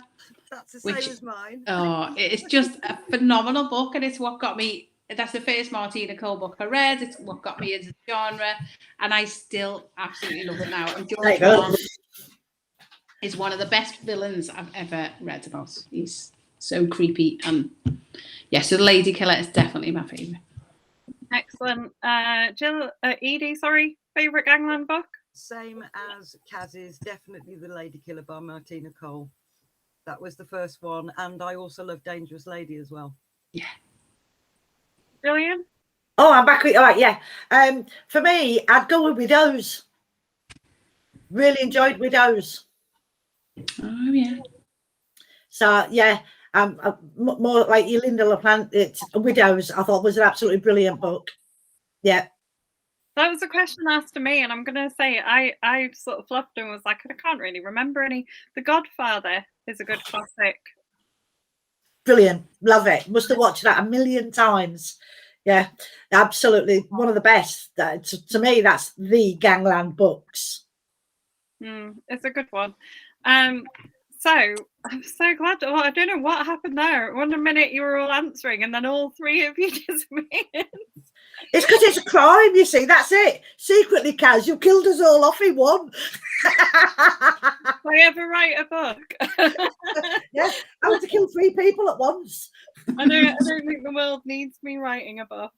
that's the same as mine. Oh, it's just a phenomenal book, and it's what got me. That's the first Martina Cole book I read. It's what got me into the genre, and I still absolutely love it now. And George Bond is one of the best villains I've ever read about. He's so creepy, and so the Lady Killer is definitely my favourite. Excellent. Edie, favourite Gangland book? Same as Kaz's, definitely The Lady Killer by Martina Cole. That was the first one, and I also love Dangerous Lady as well. Yeah. Jillian? Oh, I'm back with all right, yeah. For me, I'd go with Widows. Really enjoyed Widows. Oh yeah. So yeah, more like your Linda LaPlante. It's Widows. I thought was an absolutely brilliant book. Yeah. That was a question asked to me, and I'm going to say I sort of fluffed and was like, I can't really remember any. The Godfather is a good classic. Brilliant. Love it. Must have watched that a million times. Yeah, absolutely. One of the best. To me, that's the Gangland books. It's a good one. So I'm so glad. Oh, I don't know what happened there. One minute you were all answering, and then all three of you disappeared. It's because it's a crime, you see. That's it. Secretly, Kaz, you killed us all off in one. If I ever write a book. Yeah, I want to kill 3 people at once. I don't think the world needs me writing a book.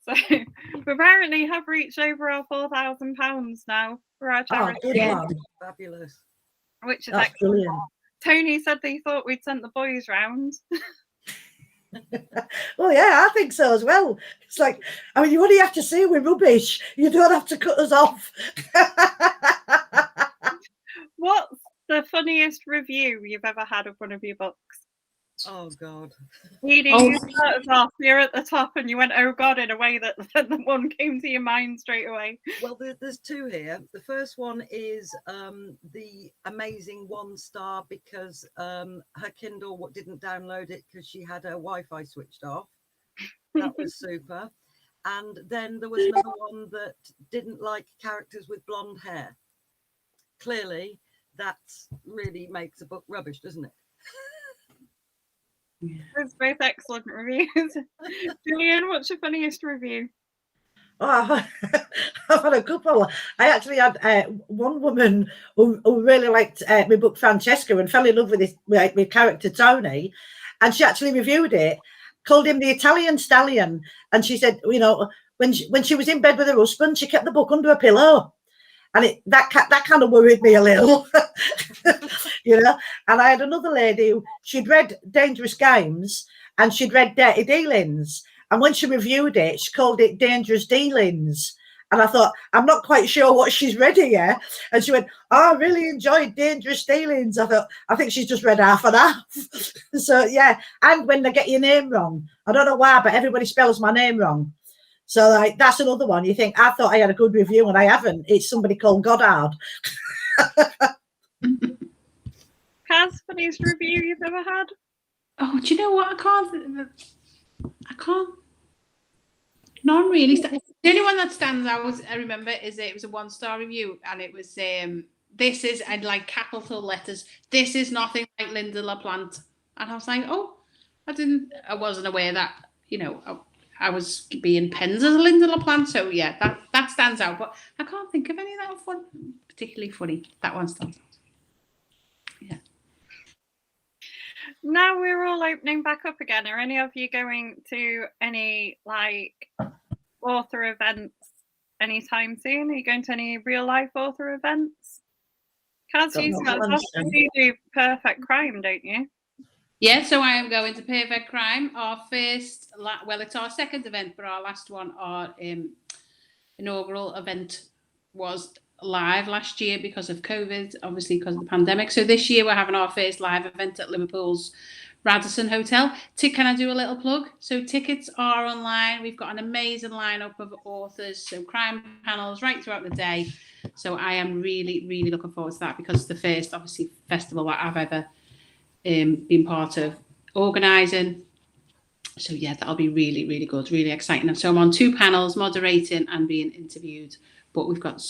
So we apparently have reached over our £4,000 now for our charity. Oh, yeah. Fabulous. Which is That's excellent. brilliant. Tony said they thought we'd sent the boys round. Well, yeah, I think so as well. It's like, I mean, you only have to say we're rubbish. You don't have to cut us off. What's the funniest review you've ever had of one of your books? Oh God. Edie, you start us off. You're at the top, and you went, "Oh God," in a way that the one came to your mind straight away. Well, there's two here. The first one is the amazing 1-star because her Kindle didn't download it because she had her Wi-Fi switched off. That was super. And then there was another one that didn't like characters with blonde hair. Clearly, that really makes a book rubbish, doesn't it? It's both excellent reviews. Gillian, what's your funniest review? Oh, I've had a couple. I actually had one woman who really liked my book Francesca and fell in love with this with character Tony, and she actually reviewed it, called him the Italian stallion, and she said, you know, when she was in bed with her husband, she kept the book under her pillow, and that kind of worried me a little, you know. And I had another lady who she'd read Dangerous Games and she'd read Dirty Dealings. And when she reviewed it, she called it Dangerous Dealings. And I thought, I'm not quite sure what she's read here. And she went, oh, I really enjoyed Dangerous Dealings. I thought, I think she's just read half and half. So, yeah. And when they get your name wrong, I don't know why, but everybody spells my name wrong. So, like, that's another one. You think, I thought I had a good review and I haven't. It's somebody called Goddard. Kaz, funniest review you've ever had? Oh, do you know what? I can't. None really. The only one that stands out, I remember, is it was a 1-star review, and it was this is, and like capital letters, this is nothing like Linda LaPlante. And I was like, oh, I wasn't aware that, you know, I was being penned as a Linda LaPlante. So yeah, that stands out. But I can't think of any that are particularly funny. That one stands out. Yeah. Now we're all opening back up again. Are any of you going to any like author events anytime soon? Are you going to any real life author events? Kaz, you do Perfect Crime, don't you? Yeah, so I am going to Perfect Crime. Our first, it's our second event, but our last one, our inaugural event was live last year because of COVID, obviously because of the pandemic. So this year we're having our first live event at Liverpool's Radisson Hotel. Can I do a little plug? So tickets are online. We've got an amazing lineup of authors, so crime panels right throughout the day. So I am really, really looking forward to that because it's the first, obviously, festival that I've ever been part of organising. So yeah, that'll be really, really good, really exciting. And so I'm on 2 panels, moderating and being interviewed. But we've got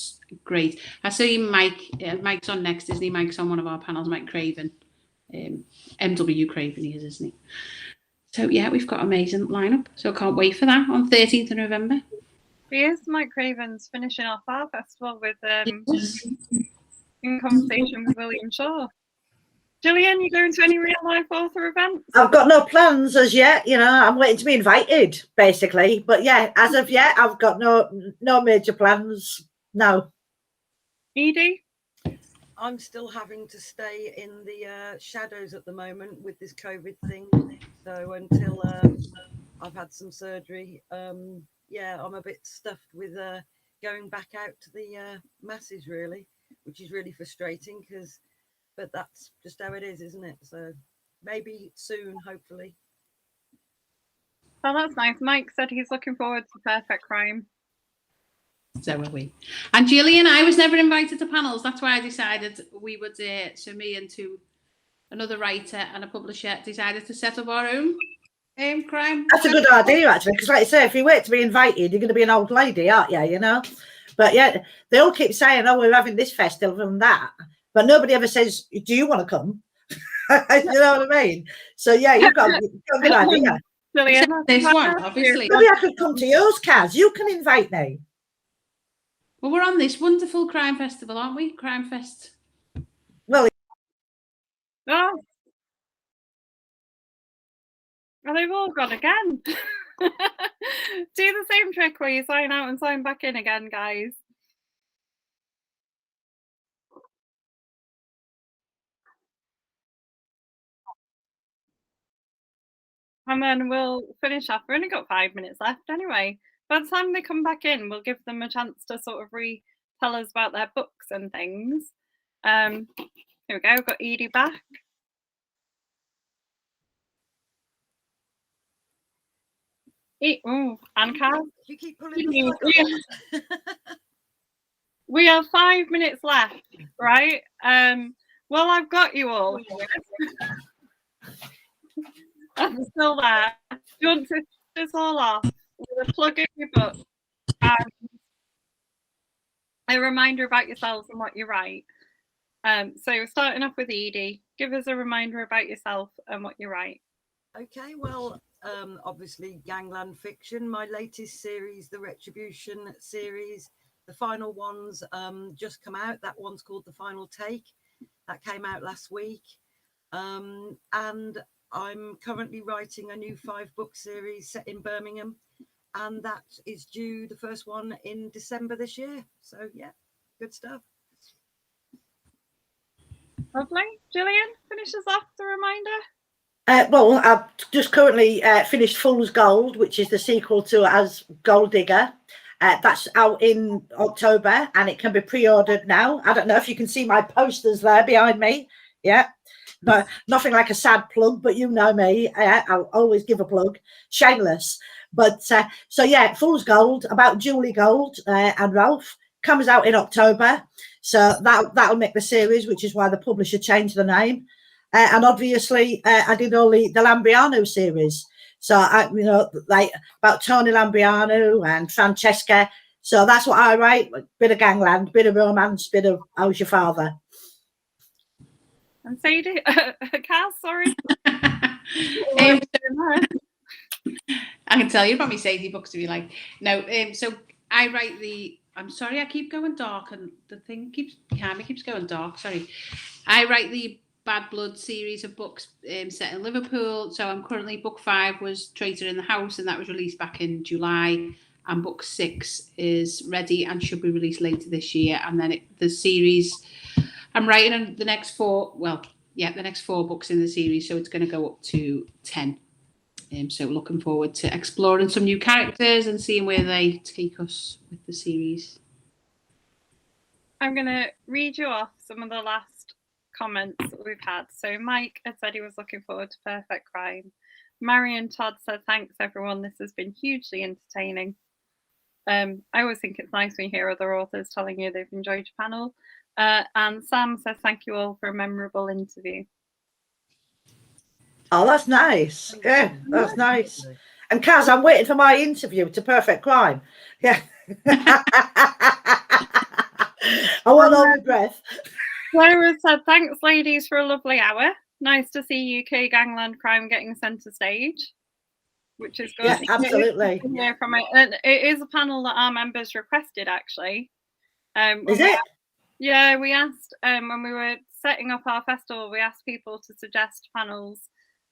great. I see Mike's on next, isn't he? Mike's on one of our panels, Mike Craven. MW Craven he is, isn't he? So yeah, we've got amazing lineup. So I can't wait for that on 13th of November. Yes, Mike Craven's finishing off our festival with in conversation with William Shaw. Gillian, you going to any real life author events? I've got no plans as yet. You know, I'm waiting to be invited, basically. But yeah, as of yet, I've got no major plans. No. Edie? I'm still having to stay in the shadows at the moment with this COVID thing. So until I've had some surgery, yeah, I'm a bit stuffed with going back out to the masses, really, which is really frustrating but that's just how it is, isn't it? So maybe soon, hopefully. Oh, that's nice. Mike said he's looking forward to Perfect Crime. So are we. And Jillian, I was never invited to panels. That's why I decided we would, so me and another writer and a publisher decided to set up our own crime. That's a good idea, actually, because like I say, if you wait to be invited, you're going to be an old lady, aren't you, you know? But yeah, they all keep saying, oh, we're having this festival and that. But nobody ever says, do you want to come? You know what I mean? So yeah, you've got a good idea. Gillian, this one, obviously. Maybe I could come to yours, Kaz. You can invite me. Well, we're on this wonderful crime festival, aren't we? Crime Fest. Well, oh, they've all gone again. Do the same trick where you sign out and sign back in again, guys. And then we'll finish off. We've only got 5 minutes left anyway. By the time they come back in, we'll give them a chance to sort of tell us about their books and things. Here we go. We've got Edie back. And Carl, You keep pulling the plug on. we have 5 minutes left, right? Well, I've got you all. I'm still there. Do you want to finish this all off with a plug in your book and a reminder about yourselves and what you write? So starting off with Edie, give us a reminder about yourself and what you write. Okay, well, obviously Gangland fiction, my latest series, the Retribution series, the final one's just come out. That one's called The Final Take. That came out last week. And I'm currently writing a new 5-book series set in Birmingham, and that is due, the first one, in December this year. So yeah, good stuff. Lovely. Gillian, finish us off the reminder. Well, I've just currently finished Fool's Gold, which is the sequel to As Gold Digger. That's out in October, and it can be pre-ordered now. I don't know if you can see my posters there behind me. Yeah, no, nothing like a sad plug, but you know me. I'll always give a plug. Shameless. But so yeah, Fool's Gold, about Julie Gold and Ralph, comes out in October. So that'll make the series, which is why the publisher changed the name. And obviously, I did only the Lambiano series. So, like about Tony Lambiano and Francesca. So that's what I write. Bit of Gangland, bit of romance, bit of How's Your Father? And Sadie, Cass, sorry. I can tell you about my Sadie books if you like. No, so I write I'm sorry, I keep going dark and the thing camera keeps going dark. Sorry. I write the Bad Blood series of books set in Liverpool. So I'm currently, book 5 was Traitor in the House, and that was released back in July. And book 6 is ready and should be released later this year. And then the series, I'm writing on the next 4, the next 4 books in the series. So it's going to go up to 10. So looking forward to exploring some new characters and seeing where they take us with the series. I'm going to read you off some of the last comments that we've had. So Mike had said he was looking forward to Perfect Crime. Marion Todd said, thanks everyone, this has been hugely entertaining. I always think it's nice when you hear other authors telling you they've enjoyed your panel. And Sam says, thank you all for a memorable interview. Oh, that's nice. Yeah, that's nice. And Kaz, I'm waiting for my interview to Perfect Crime. Yeah. I want all my breath. Laura said, thanks, ladies, for a lovely hour. Nice to see UK gangland crime getting centre stage, which is good. Yeah, absolutely. Yeah, from it. And it is a panel that our members requested, actually. Is it? Yeah, we asked when we were setting up our festival, we asked people to suggest panels,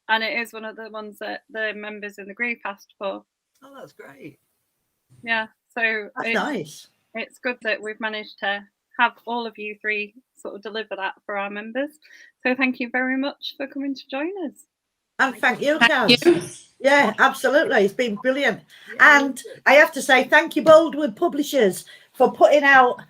and it is one of the ones that the members in the group asked for. Oh, that's great. Yeah, so that's nice. It's good that we've managed to have all of you 3 sort of deliver that for our members. So thank you very much for coming to join us. And thank you, Kaz. Yeah, absolutely. It's been brilliant. Yeah, and I have to say, thank you, Boldwood Publishers, for putting out